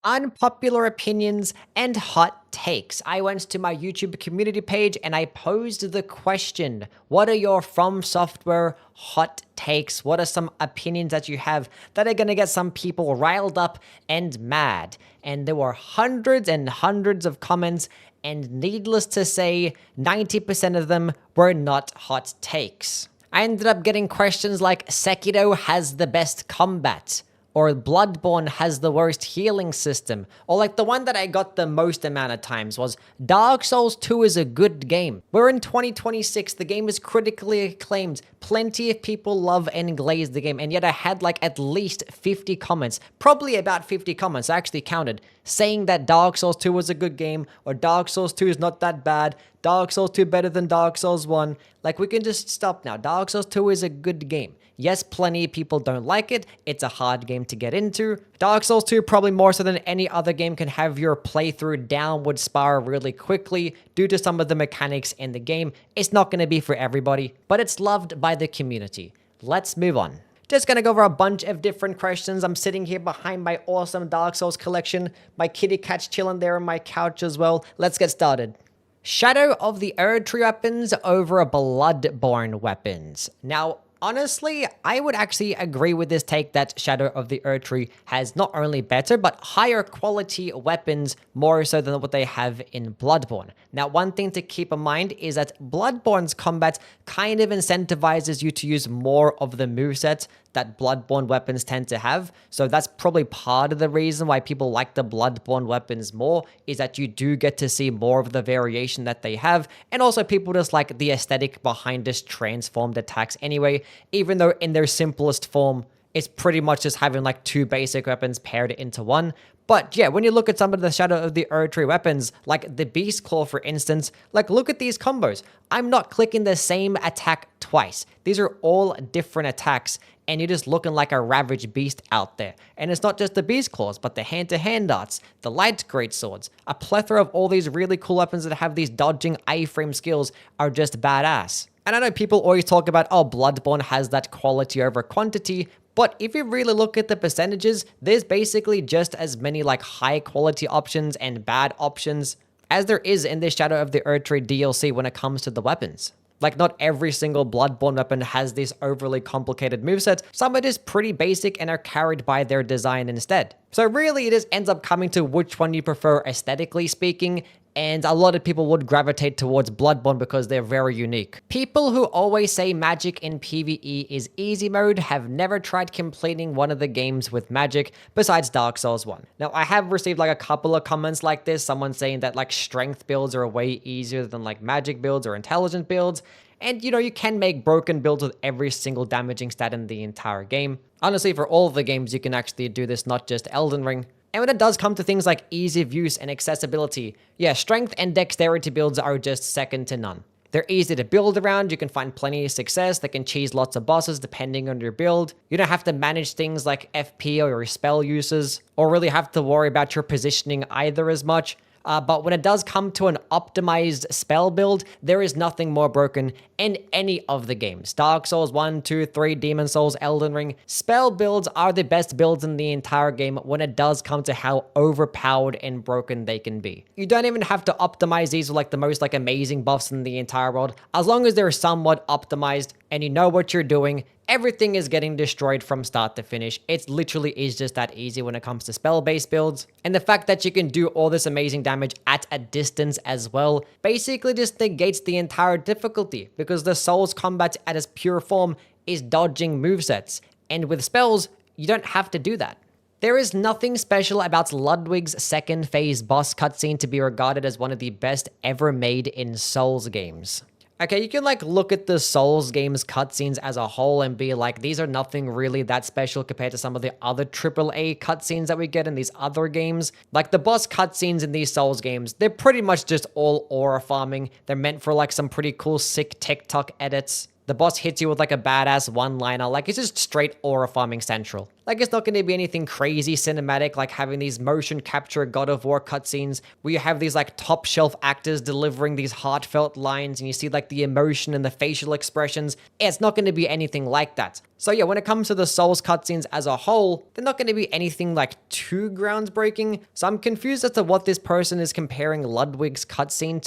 unpopular opinions and hot takes. I went to my YouTube community page and I posed the question, what are your From Software hot takes? What are some opinions that you have that are going to get some people riled up and mad? And there were hundreds and hundreds of comments, and needless to say, 90% of them were not hot takes. I ended up getting questions like Sekiro has the best combat, or Bloodborne has the worst healing system, or like the one that I got the most amount of times was Dark Souls 2 is a good game. We're in 2026, the game is critically acclaimed, plenty of people love and glaze the game, and yet I had like at least 50 comments, probably about 50 comments, I actually counted, saying that Dark Souls 2 was a good game, or Dark Souls 2 is not that bad, Dark Souls 2 better than Dark Souls 1. Like, we can just stop now. Dark Souls 2 is a good game. Yes, plenty of people don't like it. It's a hard game to get into. Dark Souls 2, probably more so than any other game, can have your playthrough downward spiral really quickly due to some of the mechanics in the game. It's not going to be for everybody, but it's loved by the community. Let's move on. Just gonna go over a bunch of different questions. I'm sitting here behind my awesome Dark Souls collection. My kitty cat's chilling there on my couch as well. Let's get started. Shadow of the Erdtree weapons over Bloodborne weapons. Now, honestly, I would actually agree with this take that Shadow of the Erdtree has not only better, but higher quality weapons, more so than what they have in Bloodborne. Now, one thing to keep in mind is that Bloodborne's combat kind of incentivizes you to use more of the moveset that Bloodborne weapons tend to have. So that's probably part of the reason why people like the Bloodborne weapons more, is that you do get to see more of the variation that they have. And also people just like the aesthetic behind this transformed attacks anyway, even though in their simplest form, it's pretty much just having like two basic weapons paired into one. But yeah, when you look at some of the Shadow of the Erdtree weapons, like the Beast Claw, for instance, like look at these combos. I'm not clicking the same attack twice. These are all different attacks, and you're just looking like a ravaged beast out there. And it's not just the Beast Claws, but the hand-to-hand darts, the light great swords, a plethora of all these really cool weapons that have these dodging A-frame skills are just badass. And I know people always talk about, oh, Bloodborne has that quality over quantity, but if you really look at the percentages, there's basically just as many like high quality options and bad options as there is in the Shadow of the Erdtree DLC when it comes to the weapons. Like, not every single Bloodborne weapon has this overly complicated moveset. Some are just pretty basic and are carried by their design instead. So really, it just ends up coming to which one you prefer aesthetically speaking, and a lot of people would gravitate towards Bloodborne because they're very unique. People who always say magic in PvE is easy mode have never tried completing one of the games with magic besides Dark Souls 1. Now, I have received like a couple of comments like this, someone saying that like strength builds are way easier than like magic builds or intelligent builds. And, you know, you can make broken builds with every single damaging stat in the entire game. Honestly, for all of the games, you can actually do this, not just Elden Ring. And when it does come to things like ease of use and accessibility, yeah, strength and dexterity builds are just second to none. They're easy to build around, you can find plenty of success, they can cheese lots of bosses depending on your build. You don't have to manage things like FP or your spell uses, or really have to worry about your positioning either as much. But when it does come to an optimized spell build, there is nothing more broken in any of the games. Dark Souls 1, 2, 3, Demon Souls, Elden Ring. Spell builds are the best builds in the entire game when it does come to how overpowered and broken they can be. You don't even have to optimize these with like the most like amazing buffs in the entire world. As long as they're somewhat optimized and you know what you're doing, everything is getting destroyed from start to finish. It literally is just that easy when it comes to spell-based builds. And the fact that you can do all this amazing damage at a distance as well basically just negates the entire difficulty, because the Souls combat at its pure form is dodging movesets. And with spells, you don't have to do that. There is nothing special about Ludwig's second phase boss cutscene to be regarded as one of the best ever made in Souls games. Okay, you can like look at the Souls games cutscenes as a whole and be like, these are nothing really that special compared to some of the other AAA cutscenes that we get in these other games. Like the boss cutscenes in these Souls games, they're pretty much just all aura farming. They're meant for like some pretty cool sick TikTok edits. The boss hits you with like a badass one-liner, like it's just straight aura farming central. Like it's not going to be anything crazy cinematic like having these motion capture God of War cutscenes where you have these like top shelf actors delivering these heartfelt lines and you see like the emotion and the facial expressions. It's not going to be anything like that. So yeah, when it comes to the Souls cutscenes as a whole, they're not going to be anything like too groundbreaking. So I'm confused as to what this person is comparing Ludwig's cutscene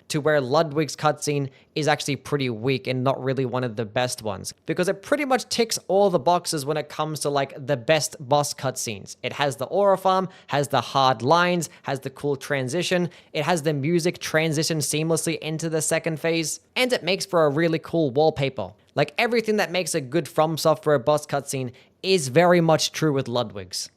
to where Ludwig's cutscene is actually pretty weak and not really one of the best ones. Because it pretty much ticks all the boxes when it comes to like the best boss cutscenes. It has the aura farm, has the hard lines, has the cool transition, it has the music transition seamlessly into the second phase, and it makes for a really cool wallpaper. Like everything that makes a good FromSoftware boss cutscene is very much true with Ludwig's.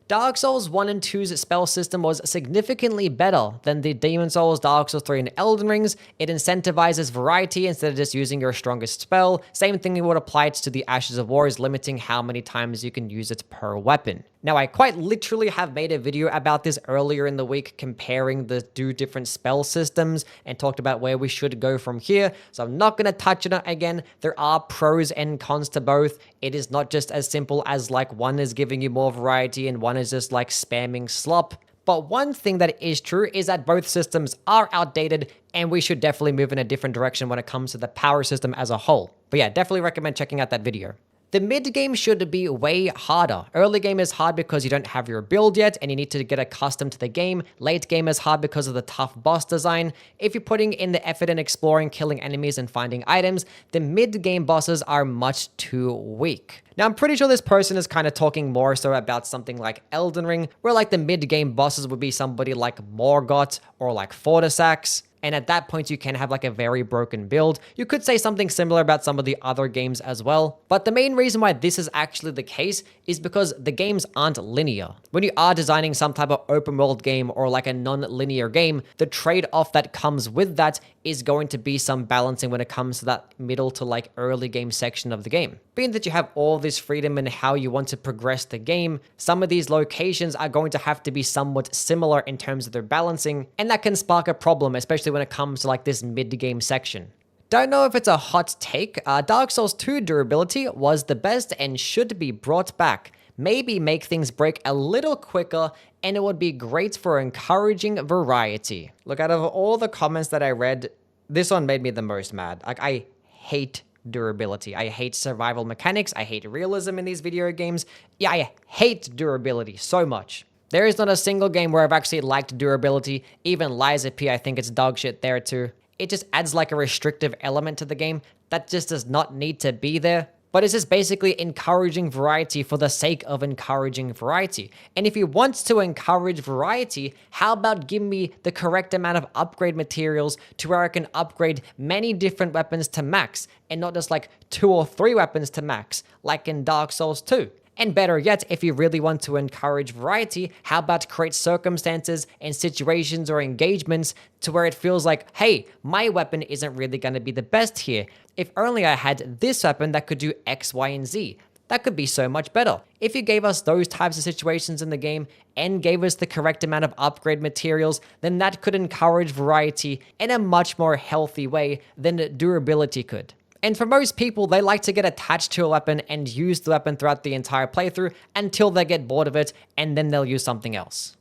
Dark Souls 1 and 2's spell system was significantly better than the Demon Souls, Dark Souls 3, and Elden Rings. It incentivizes variety instead of just using your strongest spell. Same thing would apply to the Ashes of War, is limiting how many times you can use it per weapon. Now, I quite literally have made a video about this earlier in the week, comparing the two different spell systems and talked about where we should go from here. So I'm not going to touch on it again. There are pros and cons to both. It is not just as simple as like one is giving you more variety and one is just like spamming slop. But one thing that is true is that both systems are outdated and we should definitely move in a different direction when it comes to the power system as a whole. But yeah, definitely recommend checking out that video. The mid game should be way harder. Early game is hard because you don't have your build yet and you need to get accustomed to the game. Late game is hard because of the tough boss design. If you're putting in the effort in exploring, killing enemies, and finding items, the mid game bosses are much too weak. Now, I'm pretty sure this person is kind of talking more so about something like Elden Ring, where like the mid game bosses would be somebody like Morgott or like Fortisax. And at that point, you can have like a very broken build. You could say something similar about some of the other games as well. But the main reason why this is actually the case is because the games aren't linear. When you are designing some type of open world game or like a non-linear game, the trade-off that comes with that is going to be some balancing when it comes to that middle to like early game section of the game. Being that you have all this freedom in how you want to progress the game, some of these locations are going to have to be somewhat similar in terms of their balancing, and that can spark a problem, especially when it comes to like this mid-game section. Don't know if it's a hot take. Dark Souls 2 durability was the best and should be brought back. Maybe make things break a little quicker, and it would be great for encouraging variety. Look, out of all the comments that I read, this one made me the most mad. Like, I hate durability. I hate survival mechanics. I hate realism in these video games. Yeah, I hate durability so much. There is not a single game where I've actually liked durability. Even Lies of P, I think it's dog shit there too. It just adds like a restrictive element to the game that just does not need to be there. But it's just basically encouraging variety for the sake of encouraging variety. And if you want to encourage variety, how about give me the correct amount of upgrade materials to where I can upgrade many different weapons to max and not just like 2 or 3 weapons to max, like in Dark Souls 2. And better yet, if you really want to encourage variety, how about create circumstances and situations or engagements to where it feels like, hey, my weapon isn't really going to be the best here. If only I had this weapon that could do X, Y, and Z. That could be so much better. If you gave us those types of situations in the game and gave us the correct amount of upgrade materials, then that could encourage variety in a much more healthy way than durability could. And for most people, they like to get attached to a weapon and use the weapon throughout the entire playthrough until they get bored of it, and then they'll use something else.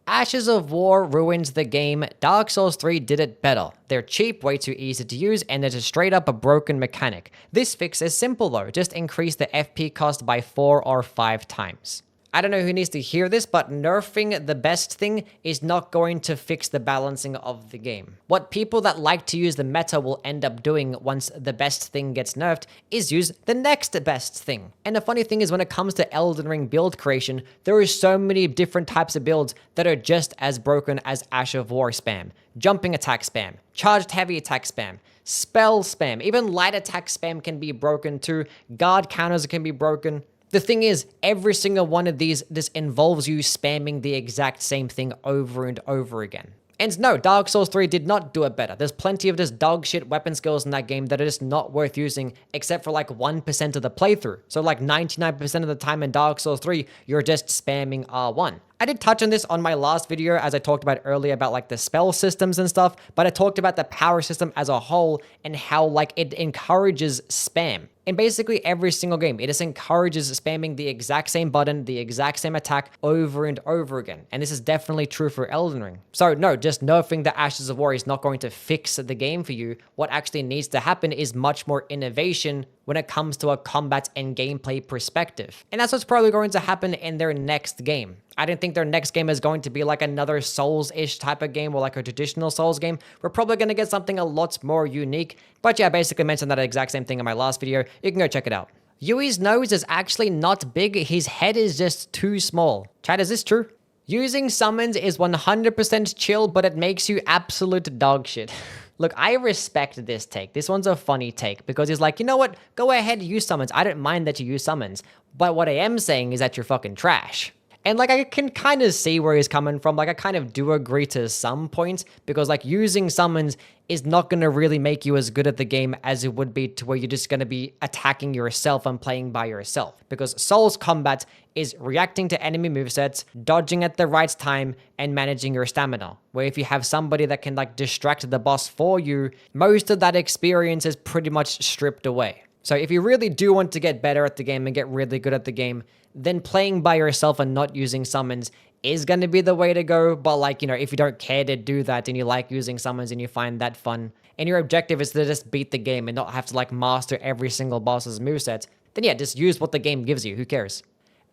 Ashes of War ruined the game. Dark Souls 3 did it better. They're cheap, way too easy to use, and it's straight up a broken mechanic. This fix is simple though, just increase the FP cost by 4 or 5 times. I don't know who needs to hear this, but nerfing the best thing is not going to fix the balancing of the game. What people that like to use the meta will end up doing once the best thing gets nerfed is use the next best thing. And the funny thing is when it comes to Elden Ring build creation, there are so many different types of builds that are just as broken as Ash of War spam, jumping attack spam, charged heavy attack spam, spell spam, even light attack spam can be broken too, guard counters can be broken. The thing is, every single one of these just involves you spamming the exact same thing over and over again. And no, Dark Souls 3 did not do it better. There's plenty of just dog shit weapon skills in that game that are just not worth using except for like 1% of the playthrough. So like 99% of the time in Dark Souls 3, you're just spamming R1. I did touch on this on my last video as I talked about earlier about like the spell systems and stuff, but I talked about the power system as a whole and how like it encourages spam. In basically every single game, it just encourages spamming the exact same button, the exact same attack over and over again. And this is definitely true for Elden Ring. So no, just nerfing the Ashes of War is not going to fix the game for you. What actually needs to happen is much more innovation when it comes to a combat and gameplay perspective. And that's what's probably going to happen in their next game. I don't think their next game is going to be like another Souls-ish type of game or like a traditional Souls game. We're probably going to get something a lot more unique. But yeah, I basically mentioned that exact same thing in my last video. You can go check it out. Yui's nose is actually not big. His head is just too small. Chat, is this true? Using summons is 100% chill, but it makes you absolute dog shit. Look, I respect this take. This one's a funny take because he's like, you know what? Go ahead, use summons. I don't mind that you use summons. But what I am saying is that you're fucking trash. And like, I can kind of see where he's coming from. Like, I kind of do agree to some points because like using summons is not going to really make you as good at the game as it would be to where you're just going to be attacking yourself and playing by yourself. Because Souls combat is reacting to enemy movesets, dodging at the right time, and managing your stamina. Where if you have somebody that can like distract the boss for you, most of that experience is pretty much stripped away. So if you really do want to get better at the game and get really good at the game, then playing by yourself and not using summons is going to be the way to go. But like, you know, if you don't care to do that and you like using summons and you find that fun, and your objective is to just beat the game and not have to like master every single boss's moveset, then yeah, just use what the game gives you. Who cares?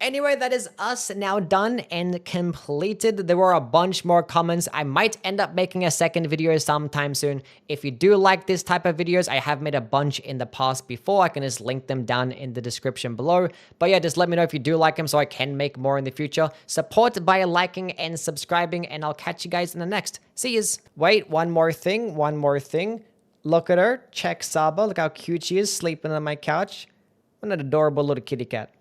Anyway, that is us now done and completed. There were a bunch more comments. I might end up making a second video sometime soon. If you do like this type of videos, I have made a bunch in the past before. I can just link them down in the description below. But yeah, just let me know if you do like them so I can make more in the future. Support by liking and subscribing, and I'll catch you guys in the next. See yous. Wait, one more thing. Look at her. Check Saba. Look how cute she is sleeping on my couch. What an adorable little kitty cat.